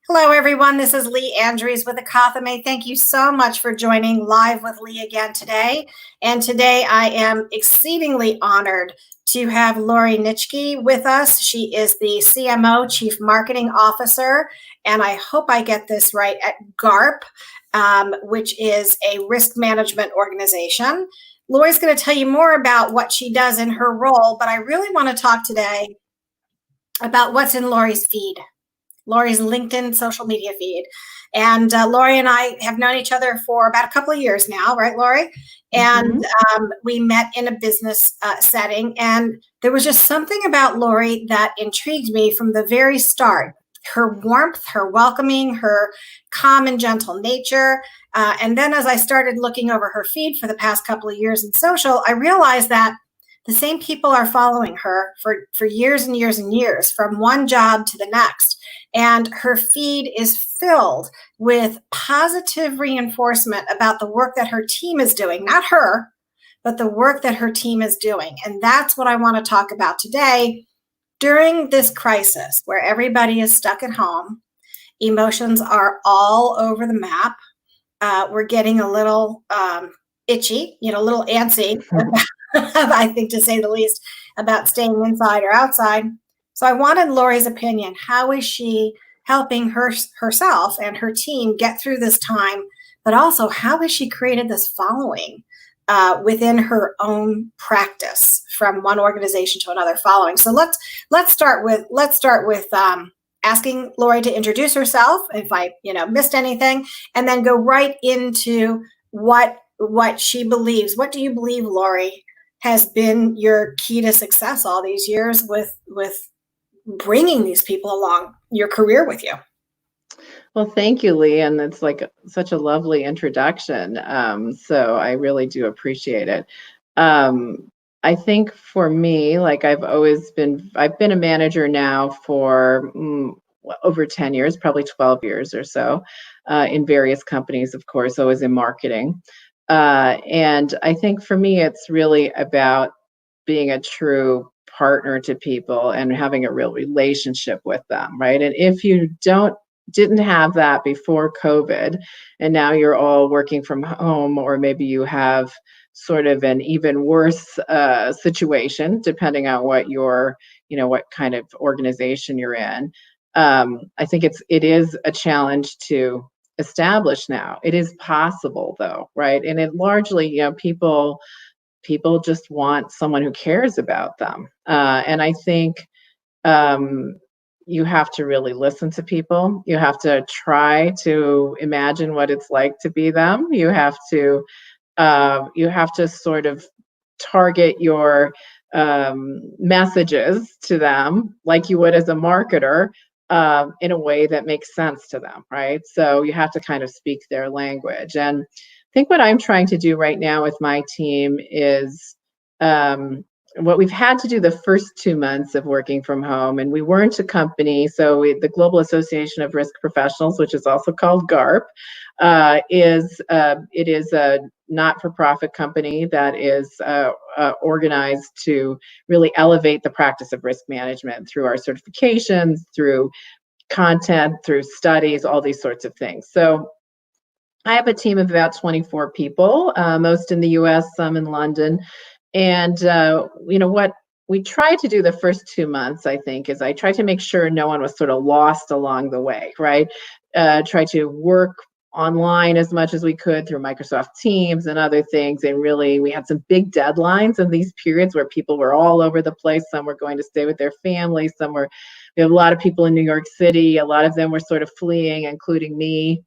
Hello, everyone. This is Lee Andrews with Akathame. Thank you so much for joining Live with Lee again today. And today I am exceedingly honored to have Lori Nitschke with us. She is the CMO, Chief Marketing Officer, and I hope I get this right, at GARP, which is a risk management organization. Lori's going to tell you more about what she does in her role, but I really want to talk today about what's in Lori's feed. Lori's LinkedIn social media feed. And Lori and I have known each other for about a couple of years now, right, Lori? And we met in a business setting. And there was just something about Lori that intrigued me from the very start. Her warmth, her welcoming, her calm and gentle nature. And then as I started looking over her feed for the past couple of years in social, I realized that the same people are following her for years and years and years, from one job to the next. And her feed is filled with positive reinforcement about the work that her team is doing, not her, but the work that her team is doing. And that's what I want to talk about today. During this crisis where everybody is stuck at home, emotions are all over the map. We're getting a little itchy, a little antsy, I think, to say the least, about staying inside or outside. So I wanted Lori's opinion. How is she helping herself and her team get through this time? But also, how has she created this following within her own practice, from one organization to another following? So let's start with asking Lori to introduce herself, if I missed anything, and then go right into what she believes. What do you believe, Lori, has been your key to success all these years with bringing these people along your career with you? Well, thank you, Lee. And it's like such a lovely introduction. So I really do appreciate it. I think for me, like I've been a manager now for over 10 years, probably 12 years or so, in various companies, of course, always in marketing. And I think for me, it's really about being a true partner to people and having a real relationship with them, right? And if you didn't have that before COVID, and now you're all working from home, or maybe you have sort of an even worse situation, depending on what what kind of organization you're in. I think it is a challenge to establish now. It is possible, though, right? And it largely, people just want someone who cares about them. And I think you have to really listen to people. You have to try to imagine what it's like to be them. You have to sort of target your messages to them like you would as a marketer, in a way that makes sense to them, right? So you have to kind of speak their language. And I think what I'm trying to do right now with my team is what we've had to do the first 2 months of working from home, and we weren't a company. So the Global Association of Risk Professionals, which is also called GARP, it is a not-for-profit company that is organized to really elevate the practice of risk management through our certifications, through content, through studies, all these sorts of things. So I have a team of about 24 people, most in the US, some in London. And what we tried to do the first 2 months, I think, is I tried to make sure no one was sort of lost along the way, right? Try to work online as much as we could through Microsoft Teams and other things. And really, we had some big deadlines in these periods where people were all over the place. Some were going to stay with their families. We have a lot of people in New York City. A lot of them were sort of fleeing, including me.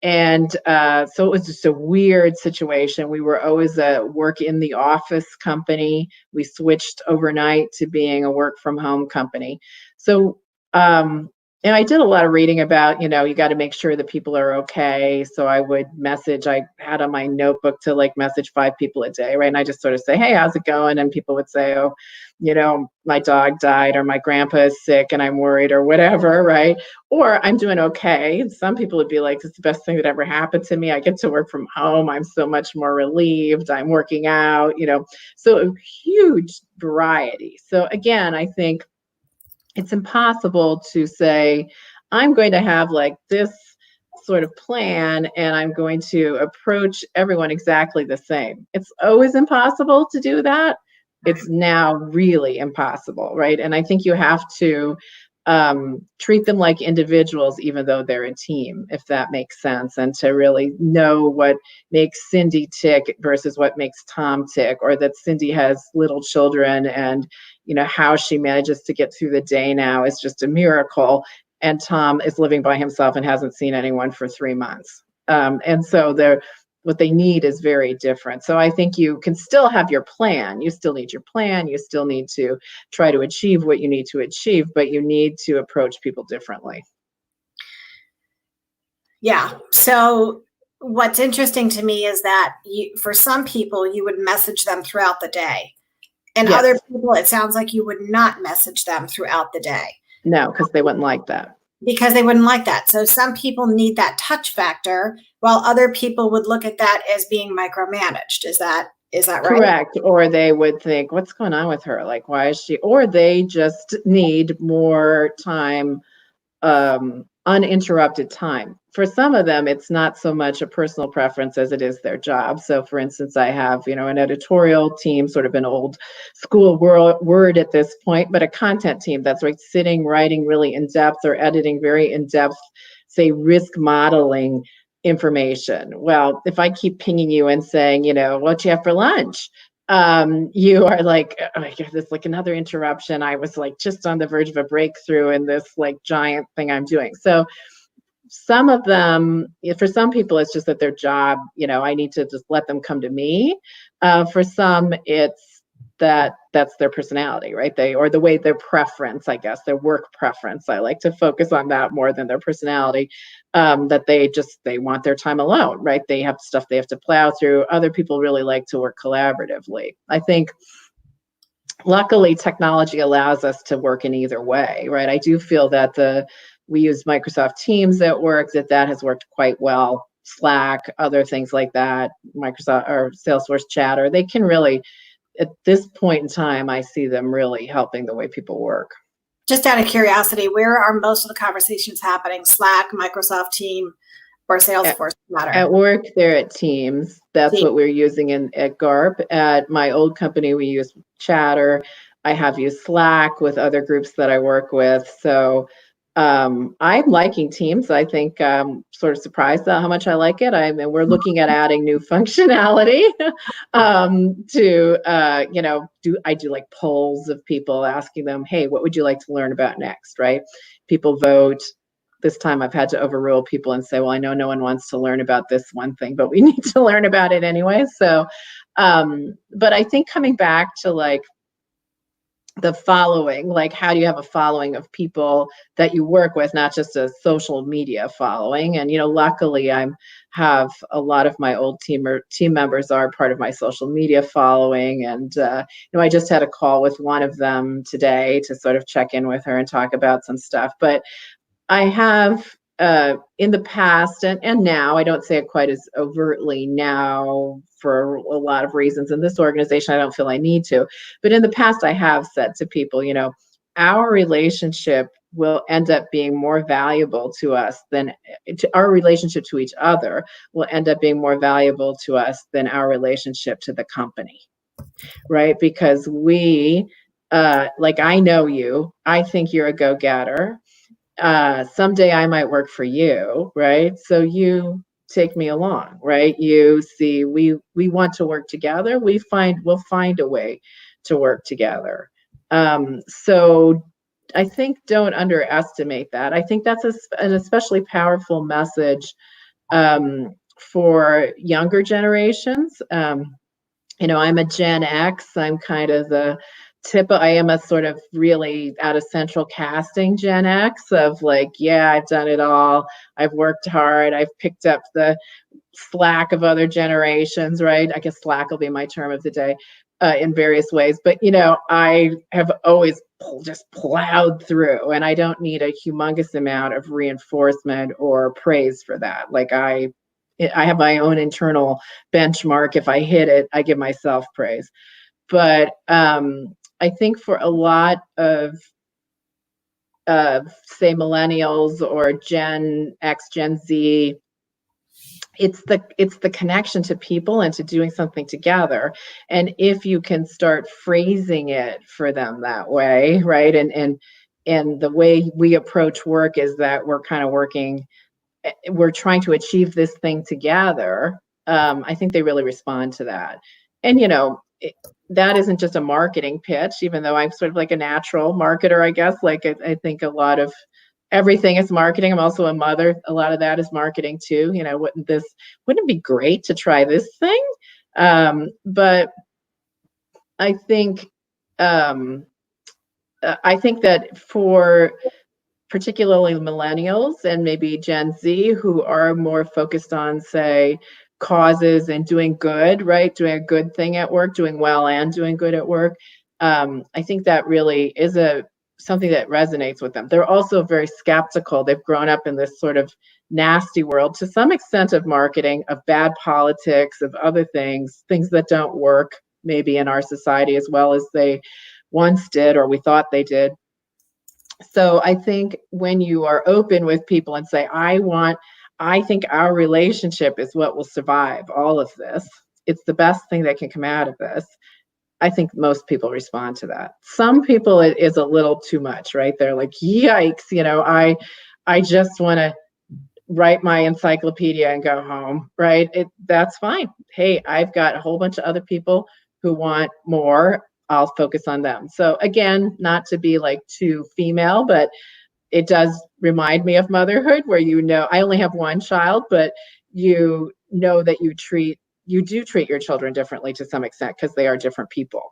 And so it was just a weird situation. We were always a work in the office company. We switched overnight to being a work from home company. So, and I did a lot of reading about, you got to make sure that people are okay. So I would I had on my notebook to message 5 people a day, right? And I just sort of say, hey, how's it going? And people would say, oh, my dog died, or my grandpa is sick and I'm worried, or whatever, right? Or I'm doing okay. And some people would be like, it's the best thing that ever happened to me. I get to work from home. I'm so much more relieved. I'm working out, so a huge variety. So again, I think it's impossible to say, I'm going to have like this sort of plan, and I'm going to approach everyone exactly the same. It's always impossible to do that. It's now really impossible, right? And I think you have to treat them like individuals, even though they're a team, if that makes sense, and to really know what makes Cindy tick versus what makes Tom tick, or that Cindy has little children and how she manages to get through the day now is just a miracle, and Tom is living by himself and hasn't seen anyone for 3 months. And so what they need is very different. So I think you can still have your plan. You still need your plan. You still need to try to achieve what you need to achieve, but you need to approach people differently. Yeah. So what's interesting to me is that for some people, you would message them throughout the day. And Yes. other people, it sounds like you would not message them throughout the day. No, because they wouldn't like that. Because they wouldn't like that. So some people need that touch factor, while other people would look at that as being micromanaged. Is that right? Correct. Or they would think, what's going on with her? Like, why is she? Or they just need more time, uninterrupted time. For some of them, it's not so much a personal preference as it is their job. So for instance, I have, an editorial team, sort of an old school word at this point, but a content team that's like sitting, writing really in depth or editing very in depth, say risk modeling information. Well, if I keep pinging you and saying, what you have for lunch? You are like, oh, there's like another interruption. I was like just on the verge of a breakthrough in this like giant thing I'm doing. So some of them, for some people, it's just that their job, I need to just let them come to me. For some, it's that's their personality, right? Or the way their preference, I guess, their work preference. I like to focus on that more than their personality. That they want their time alone, right? They have stuff they have to plow through. Other people really like to work collaboratively. I think luckily technology allows us to work in either way, right? I do feel that we use Microsoft Teams at work, that has worked quite well. Slack, other things like that, Microsoft or Salesforce Chatter, they can really, at this point in time, I see them really helping the way people work. Just out of curiosity, where are most of the conversations happening? Slack, Microsoft Team, or Salesforce Chatter? At work, they're at Teams. That's what we're using at GARP. At my old company, we use Chatter. I have used Slack with other groups that I work with. So I'm liking Teams. I think I'm sort of surprised at how much I like it. We're looking at adding new functionality I do like polls of people, asking them, hey, what would you like to learn about next, right? People vote. This time I've had to overrule people and say, well, I know no one wants to learn about this one thing, but we need to learn about it anyway. So, but I think coming back to like the following, like how do you have a following of people that you work with, not just a social media following? And, luckily I have a lot of my old team members are part of my social media following. And, I just had a call with one of them today to sort of check in with her and talk about some stuff. But I have in the past and now, I don't say it quite as overtly now for a lot of reasons. In this organization, I don't feel I need to. But in the past, I have said to people, our relationship will end up being more valuable to us our relationship to each other will end up being more valuable to us than our relationship to the company, right? Because like I know you, I think you're a go-getter. Someday I might work for you, right? So you take me along, right? You see, we want to work together. We'll find a way to work together. So I think don't underestimate that. I think that's an especially powerful message for younger generations. I'm a Gen X. I'm kind of I am a sort of really out of central casting Gen X of like, yeah, I've done it all. I've worked hard. I've picked up the slack of other generations, right? I guess slack will be my term of the day in various ways. But, I have always just plowed through, and I don't need a humongous amount of reinforcement or praise for that. Like I have my own internal benchmark. If I hit it, I give myself praise. But I think for a lot of say millennials or Gen X, Gen Z, it's the connection to people and to doing something together. And if you can start phrasing it for them that way, right? And the way we approach work is that we're kind of working, we're trying to achieve this thing together. I think they really respond to that. And that isn't just a marketing pitch, even though I'm sort of like a natural marketer, I guess. Like I think a lot of everything is marketing. I'm also a mother. A lot of that is marketing too. Wouldn't it be great to try this thing? But I think that for particularly millennials and maybe Gen Z who are more focused on, say, causes and doing good, right? Doing a good thing at work, doing well and doing good at work. I think that really is something that resonates with them. They're also very skeptical. They've grown up in this sort of nasty world to some extent of marketing, of bad politics, of other things that don't work maybe in our society as well as they once did or we thought they did. So I think when you are open with people and say, I think our relationship is what will survive all of this. It's the best thing that can come out of this. I think most people respond to that. Some people, it is a little too much, right? They're like, yikes, I just want to write my encyclopedia and go home, right? That's fine. Hey, I've got a whole bunch of other people who want more. I'll focus on them. So again, not to be like too female, but it does remind me of motherhood where, I only have one child, but you know that you do treat your children differently to some extent because they are different people.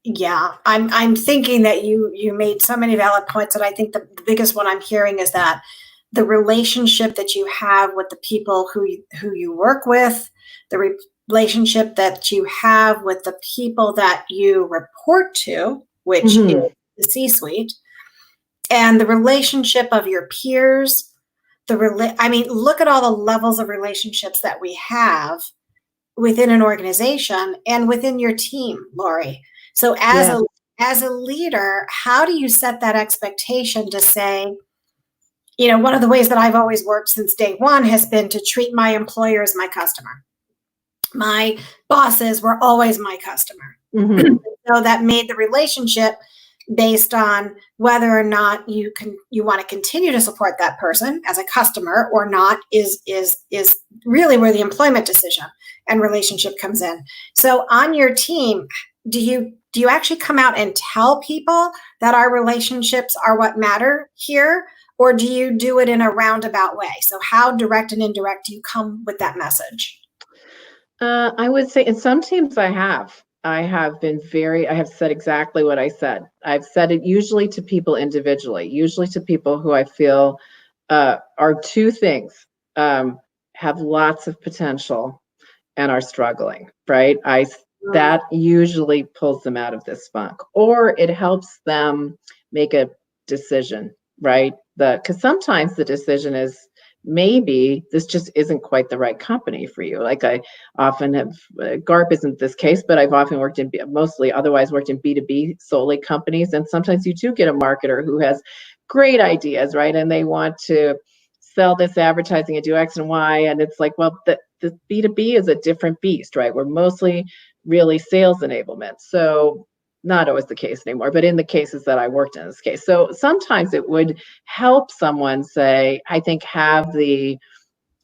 Yeah, I'm thinking that you made so many valid points, and I think the biggest one I'm hearing is that the relationship that you have with the people who you work with, the relationship that you have with the people that you report to, which is the C-suite, and the relationship of your peers. Look at all the levels of relationships that we have within an organization and within your team, Lori. So as a leader, how do you set that expectation to say, one of the ways that I've always worked since day one has been to treat my employer as my customer. My bosses were always my customer. So that made the relationship based on whether or not you want to continue to support that person as a customer or not is really where the employment decision and relationship comes in. So on your team, do you actually come out and tell people that our relationships are what matter here, or do you do it in a roundabout way? So how direct and indirect do you come with that message? I would say in some teams I have said exactly what I said. I've said it usually to people individually, usually to people who I feel are two things, have lots of potential and are struggling, right? That usually pulls them out of this funk, or it helps them make a decision, right? Because sometimes the decision is, maybe this just isn't quite the right company for you. Like I often have, GARP isn't this case, but I've often worked in otherwise worked in B2B solely companies. And sometimes you do get a marketer who has great ideas, right? And they want to sell this advertising and do X and Y. And it's like, well, the B2B is a different beast, right? We're mostly really sales enablement. So not always the case anymore, but in the cases that I worked in this case. So sometimes it would help someone say, I think it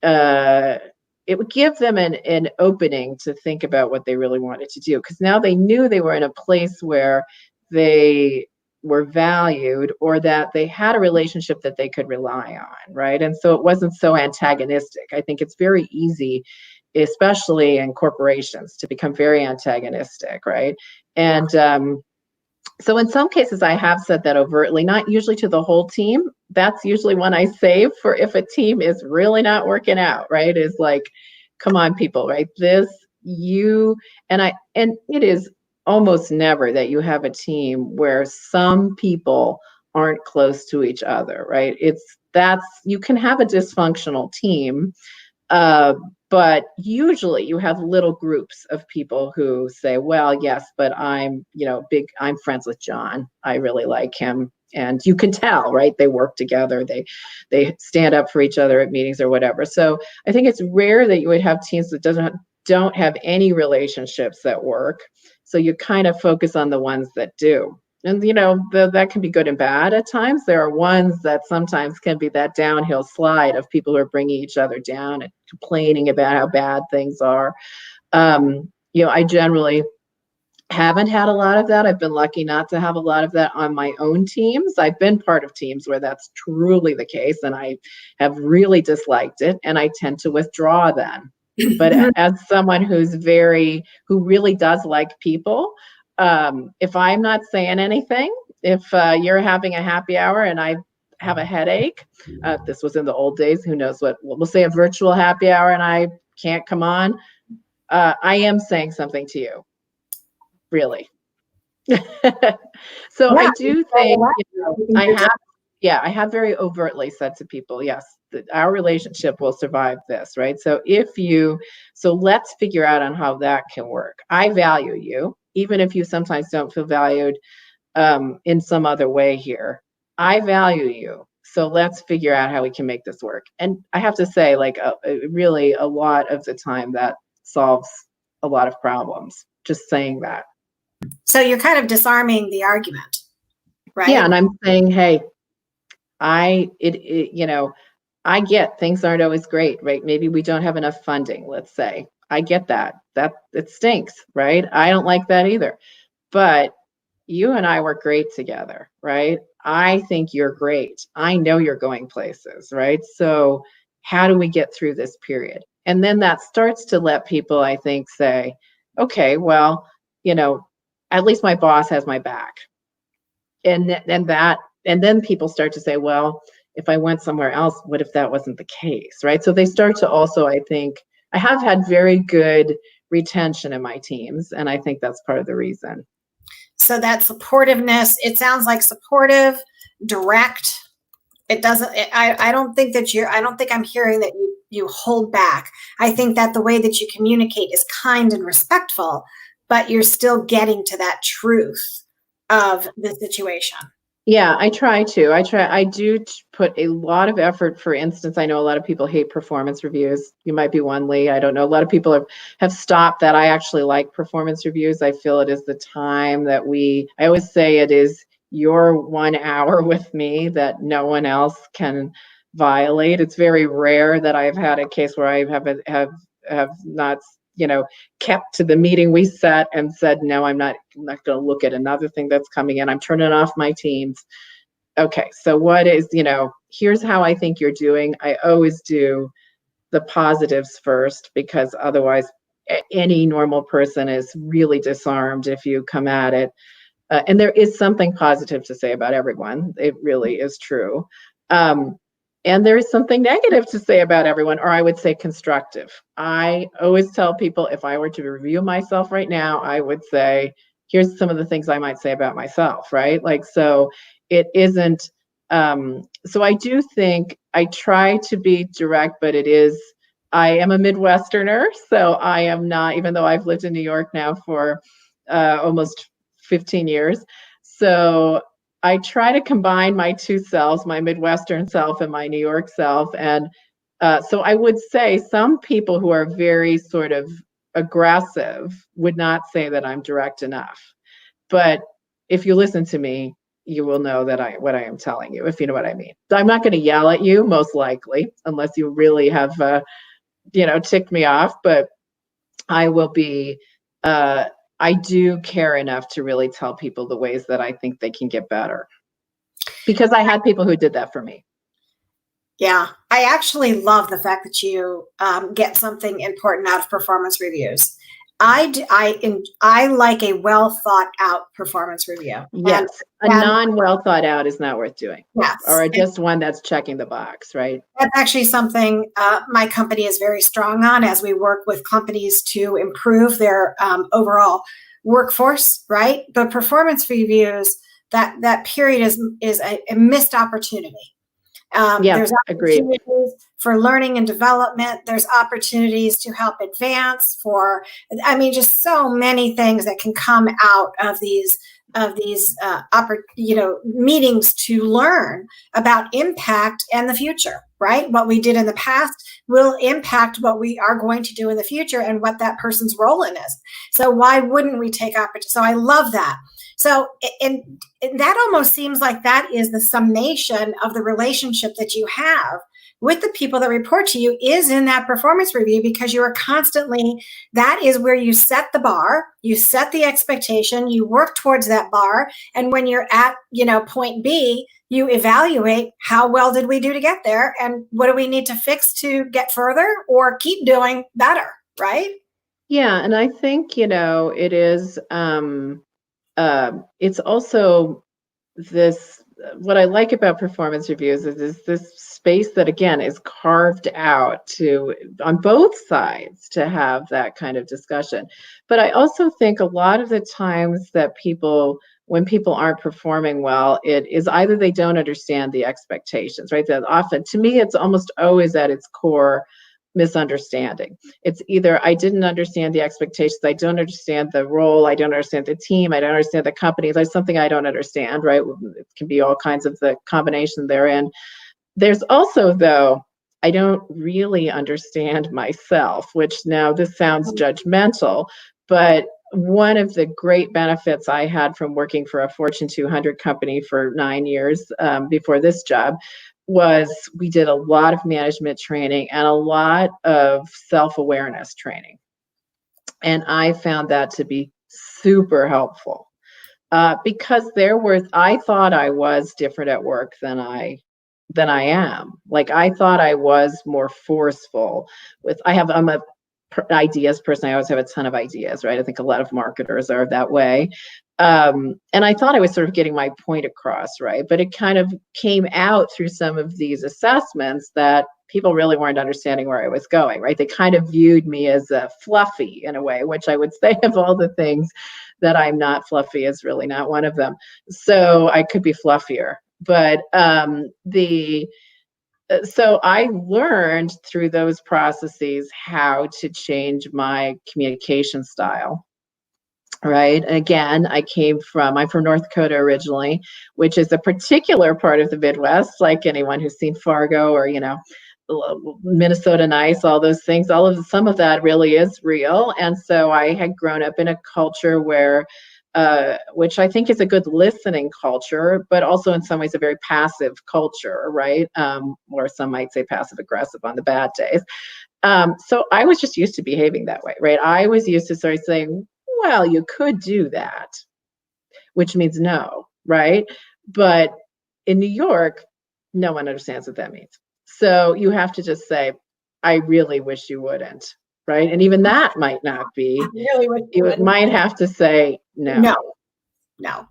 would give them an opening to think about what they really wanted to do. Because now they knew they were in a place where they were valued or that they had a relationship that they could rely on, right? And so it wasn't so antagonistic. I think it's very easy, especially in corporations, to become very antagonistic, right? And so in some cases, I have said that overtly, not usually to the whole team. That's usually one I save for if a team is really not working out, right? Is like, come on, people, right? And it is almost never that you have a team where some people aren't close to each other, right? You can have a dysfunctional team, But usually you have little groups of people who say, well, yes, but I'm friends with John. I really like him. And you can tell, right? They work together. They stand up for each other at meetings or whatever. So I think it's rare that you would have teams that don't have any relationships that work. So you kind of focus on the ones that do. And, that can be good and bad at times. There are ones that sometimes can be that downhill slide of people who are bringing each other down and complaining about how bad things are. I generally haven't had a lot of that. I've been lucky not to have a lot of that on my own teams. I've been part of teams where that's truly the case, and I have really disliked it, and I tend to withdraw then. But as someone who really does like people, if I'm not saying anything, if you're having a happy hour and I have a headache, this was in the old days, who knows what, we'll say a virtual happy hour and I can't come on, I am saying something to you, really. So yeah, I do think, I have very overtly said to people, yes, our relationship will survive this, right? So let's figure out on how that can work. I value you, even if you sometimes don't feel valued in some other way here. I value you. So let's figure out how we can make this work. And I have to say, really a lot of the time that solves a lot of problems, just saying that. So you're kind of disarming the argument, right? Yeah, and I'm saying, hey, I get things aren't always great, right? Maybe we don't have enough funding, let's say. I get that it stinks, right? I don't like that either. But you and I work great together, right? I think you're great. I know you're going places, right? So how do we get through this period? And then that starts to let people, I think, say, okay, well, at least my boss has my back. And then people start to say, well, if I went somewhere else, what if that wasn't the case, right? So they start to also, I think, I have had very good retention in my teams, and I think that's part of the reason. So that supportiveness, it sounds like supportive, direct. It doesn't, I don't think I'm hearing that you hold back. I think that the way that you communicate is kind and respectful, but you're still getting to that truth of the situation. Yeah, I do put a lot of effort. For instance, I know a lot of people hate performance reviews. You might be one, Lee. I don't know. A lot of people have stopped that. I actually like performance reviews. I feel it is the time that I always say it is your 1 hour with me that no one else can violate. It's very rare that I've had a case where I have not kept to the meeting we set and said, no, I'm not going to look at another thing that's coming in. I'm turning off my teams. Okay, so what is, here's how I think you're doing. I always do the positives first, because otherwise any normal person is really disarmed if you come at it. And there is something positive to say about everyone. It really is true. And there is something negative to say about everyone, or I would say constructive. I always tell people, if I were to review myself right now, I would say, here's some of the things I might say about myself, right? So it isn't, so I do think I try to be direct, but I am a Midwesterner, so I am not, even though I've lived in New York now for almost 15 years. So I try to combine my two selves, my Midwestern self and my New York self. And so I would say some people who are very sort of aggressive would not say that I'm direct enough. But if you listen to me, you will know that what I am telling you, if you know what I mean. So I'm not going to yell at you, most likely, unless you really have, ticked me off. But I will be, I do care enough to really tell people the ways that I think they can get better, because I had people who did that for me. Yeah, I actually love the fact that you get something important out of performance reviews. I like a well thought out performance review. Yes, a non-well thought out is not worth doing. Yes, or just one that's checking the box, right? That's actually something my company is very strong on, as we work with companies to improve their overall workforce, right? But performance reviews, that period is a missed opportunity. Yeah, There's agreed. opportunities for learning and development. There's opportunities to help advance for, I mean, just so many things that can come out of these meetings to learn about impact and the future, right? What we did in the past will impact what we are going to do in the future and what that person's role in is. So why wouldn't we take opportunity? So I love that. So, and that almost seems like that is the summation of the relationship that you have with the people that report to you is in that performance review, because you are constantly, that is where you set the bar, you set the expectation, you work towards that bar. And when you're at, point B, you evaluate how well did we do to get there and what do we need to fix to get further or keep doing better, right? Yeah, and I think, it is, it's also this, what I like about performance reviews is this space that, again, is carved out to, on both sides, to have that kind of discussion. But I also think a lot of the times that when people aren't performing well, it is either they don't understand the expectations, right? That often, to me, it's almost always at its core misunderstanding. It's either I didn't understand the expectations, I don't understand the role, I don't understand the team, I don't understand the company. There's something I don't understand, right? It can be all kinds of the combination therein. There's also, though, I don't really understand myself, which now this sounds judgmental, but one of the great benefits I had from working for a Fortune 200 company for 9 years before this job was we did a lot of management training and a lot of self-awareness training. And I found that to be super helpful because I thought I was different at work than I am. Like I thought I was more forceful I'm a ideas person. I always have a ton of ideas, right? I think a lot of marketers are that way. And I thought I was sort of getting my point across, right? But it kind of came out through some of these assessments that people really weren't understanding where I was going, right? They kind of viewed me as fluffy in a way, which I would say of all the things that I'm not, fluffy is really not one of them. So I could be fluffier. But so I learned through those processes how to change my communication style. Right. And again, I'm from North Dakota originally, which is a particular part of the Midwest, like anyone who's seen Fargo or, Minnesota Nice, all those things, some of that really is real. And so I had grown up in a culture where, which I think is a good listening culture, but also in some ways a very passive culture, right? Or some might say passive aggressive on the bad days. So I was just used to behaving that way, right? I was used to sort of saying, well, you could do that, which means no, right? But in New York, no one understands what that means. So you have to just say, I really wish you wouldn't, right? And even that might not be, you might have to say, no, yeah,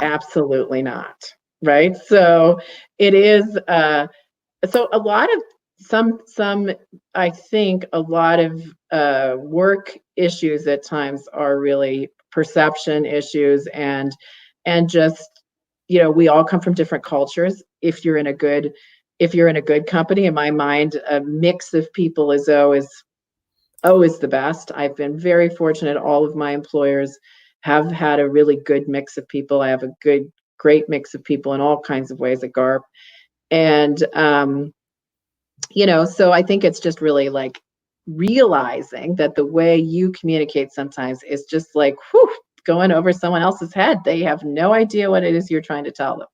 absolutely not, right? So it is, so a lot of, I think a lot of work issues at times are really perception issues and just, we all come from different cultures. If you're in a good company, in my mind, a mix of people is always the best. I've been very fortunate. All of my employers have had a really good mix of people. I have a great mix of people in all kinds of ways at GARP. And so I think it's just really like realizing that the way you communicate sometimes is just like, going over someone else's head. They have no idea what it is you're trying to tell them.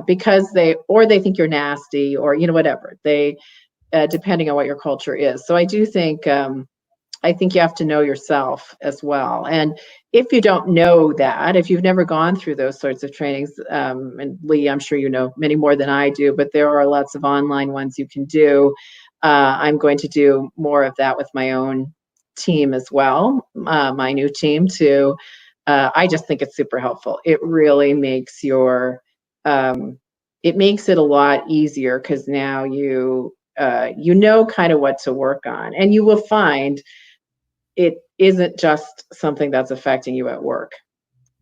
Because they think you're nasty or, whatever, depending on what your culture is. So I do think, I think you have to know yourself as well. And if you don't know that, if you've never gone through those sorts of trainings, and Lee, I'm sure you know many more than I do, but there are lots of online ones you can do. I'm going to do more of that with my own team as well, my new team too. I just think it's super helpful. It really makes it makes it a lot easier because now you know kind of what to work on, and you will find it isn't just something that's affecting you at work.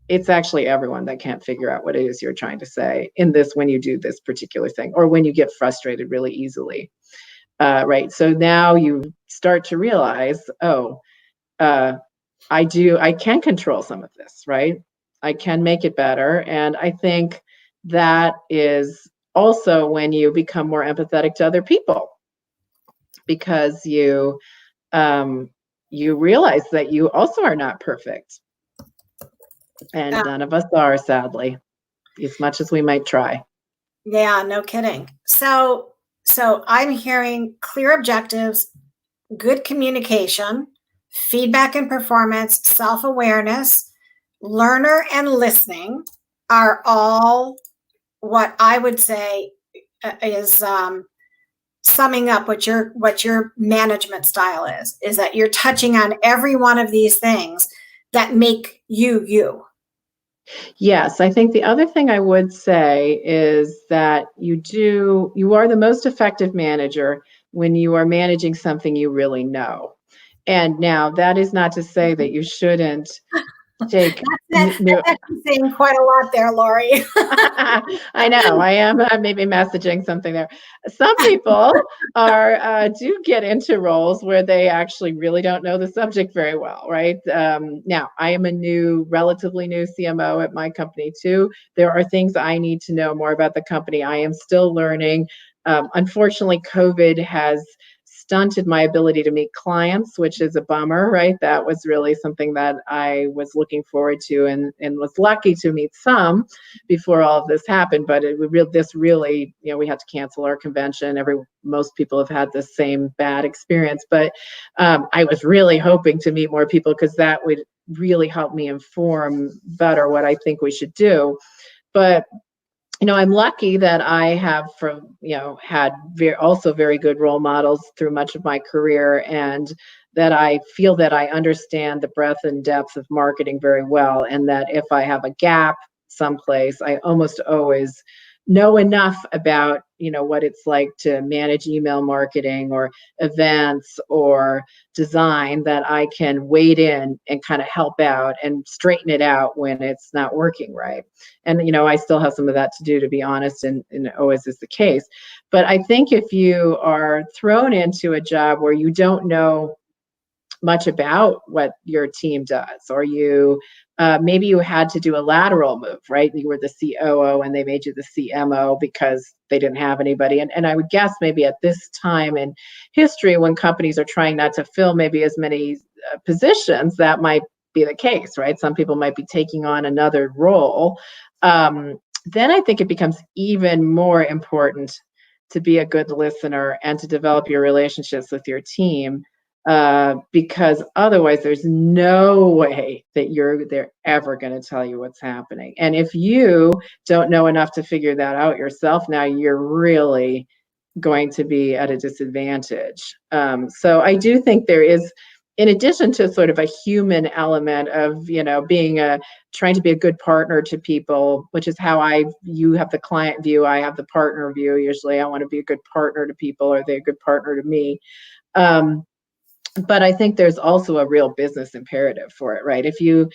it's actually everyone that can't figure out what it is you're trying to say in this when you do this particular thing, or when you get frustrated really easily. Right. So now you start to realize, oh, I can control some of this, right? I can make it better. And I think that is also when you become more empathetic to other people, because you realize that you also are not perfect. And Uh, none of us are, sadly, as much as we might try. yeah, no kidding. So I'm hearing clear objectives, good communication, feedback and performance, self-awareness, learner and listening are all what I would say is summing up what your management style is that you're touching on every one of these things that make you you. Yes, I think the other thing I would say is that you are the most effective manager when you are managing something you really know. And now that is not to say that you shouldn't take new. That's saying quite a lot there, Lori. I know I am maybe messaging something there. Some people do get into roles where they actually really don't know the subject very well, right? Now, I am relatively new CMO at my company too. There are things I need to know more about the company. I am still learning. Unfortunately, COVID has stunted my ability to meet clients, which is a bummer, right? That was really something that I was looking forward to, and was lucky to meet some before all of this happened. But this really, we had to cancel our convention. Most people have had the same bad experience, but I was really hoping to meet more people, because that would really help me inform better what I think we should do. But I'm lucky that I have had also very good role models through much of my career, and that I feel that I understand the breadth and depth of marketing very well, and that if I have a gap someplace, I almost always know enough about what it's like to manage email marketing or events or design, that I can wade in and kind of help out and straighten it out when it's not working right. And I still have some of that to do, to be honest, and always is the case. But I think if you are thrown into a job where you don't know much about what your team does, or maybe you had to do a lateral move, right? You were the COO and they made you the CMO because they didn't have anybody. And I would guess maybe at this time in history, when companies are trying not to fill maybe as many positions, that might be the case, right? Some people might be taking on another role. Then I think it becomes even more important to be a good listener and to develop your relationships with your team, because otherwise there's no way that they're ever going to tell you what's happening. And if you don't know enough to figure that out yourself, now you're really going to be at a disadvantage. So I do think there is, in addition to sort of a human element of trying to be a good partner to people, which is how you have the client view, I have the partner view. Usually I want to be a good partner to people, or they're a good partner to me. But I think there's also a real business imperative for it, right? If you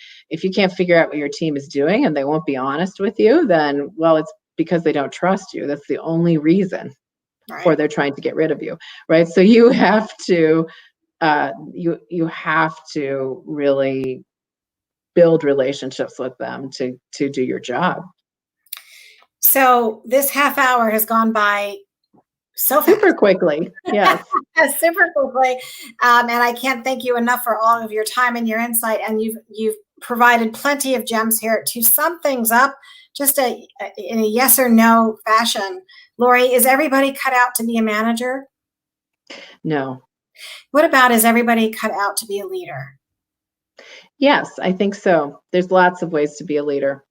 can't figure out what your team is doing and they won't be honest with you, then, well, it's because they don't trust you. That's the only reason. Right. Or they're trying to get rid of you, right? So you have to you have to really build relationships with them to do your job. So this half hour has gone by so super quickly. Yes. Super quickly. And I can't thank you enough for all of your time and your insight. And you've provided plenty of gems here to sum things up, just in a yes or no fashion. Lori, is everybody cut out to be a manager? No. What about, is everybody cut out to be a leader? Yes, I think so. There's lots of ways to be a leader.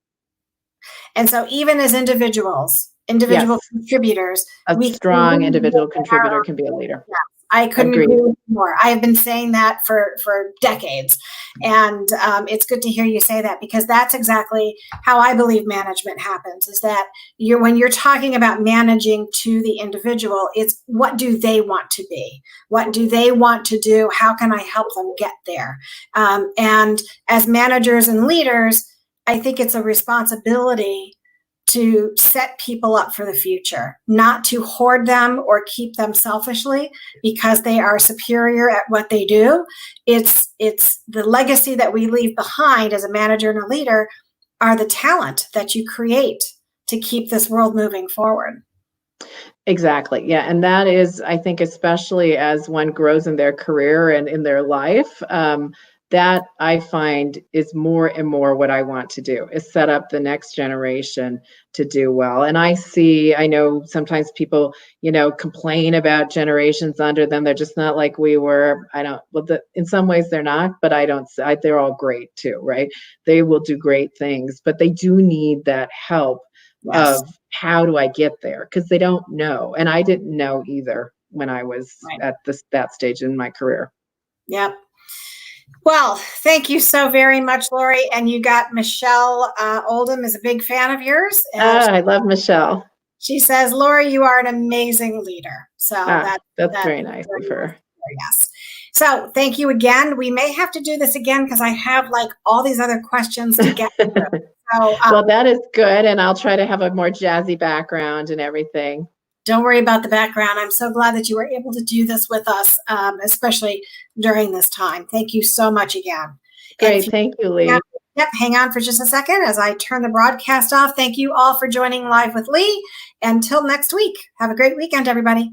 And so even as individuals, yes, contributors, a strong individual contributor can be a leader. Yes, I couldn't agree with you more. I have been saying that for decades. And it's good to hear you say that, because that's exactly how I believe management happens, is that when you're talking about managing to the individual, it's what do they want to be? What do they want to do? How can I help them get there? And as managers and leaders, I think it's a responsibility to set people up for the future, not to hoard them or keep them selfishly because they are superior at what they do. It's the legacy that we leave behind as a manager and a leader are the talent that you create to keep this world moving forward. Exactly. Yeah. And that is, I think, especially as one grows in their career and in their life, that I find is more and more what I want to do is set up the next generation to do well. And I know sometimes people, complain about generations under them. They're just not like we were. In some ways they're not, but they're all great too, right? They will do great things, but they do need that help. Yes. Of how do I get there? Because they don't know. And I didn't know either when I was Right. at that stage in my career. Yep. Well, thank you so very much, Lori. And you got Michelle Oldham is a big fan of yours. I love Michelle. She says, Lori, you are an amazing leader. So That's very nice of her. Yes. So thank you again. We may have to do this again because I have like all these other questions to get through. So, well, that is good. And I'll try to have a more jazzy background and everything. Don't worry about the background. I'm so glad that you were able to do this with us, especially during this time. Thank you so much again. Great. Thank you, Lee. Hang on for just a second as I turn the broadcast off. Thank you all for joining Live with Lee. Until next week, have a great weekend, everybody.